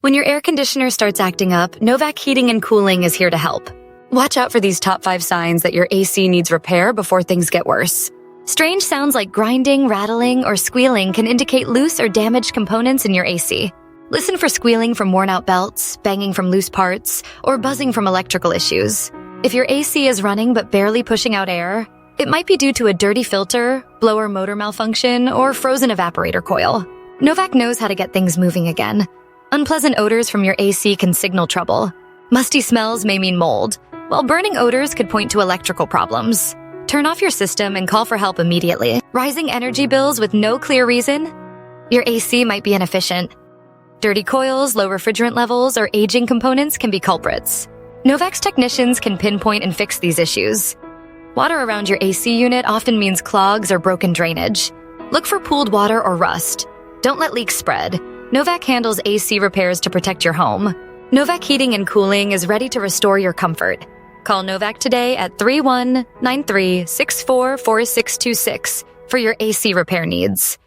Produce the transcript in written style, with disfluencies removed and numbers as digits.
When your air conditioner starts acting up, Novak Heating and Cooling is here to help. Watch out for these top 5 signs that your AC needs repair before things get worse. Strange sounds like grinding, rattling, or squealing can indicate loose or damaged components in your AC. Listen for squealing from worn-out belts, banging from loose parts, or buzzing from electrical issues. If your AC is running but barely pushing out air, it might be due to a dirty filter, blower motor malfunction, or frozen evaporator coil. Novak knows how to get things moving again. Unpleasant odors from your AC can signal trouble. Musty smells may mean mold, while burning odors could point to electrical problems. Turn off your system and call for help immediately. Rising energy bills with no clear reason? Your AC might be inefficient. Dirty coils, low refrigerant levels, or aging components can be culprits. Novak's technicians can pinpoint and fix these issues. Water around your AC unit often means clogs or broken drainage. Look for pooled water or rust. Don't let leaks spread. Novak handles AC repairs to protect your home. Novak Heating and Cooling is ready to restore your comfort. Call Novak today at 3193-644626 for your AC repair needs.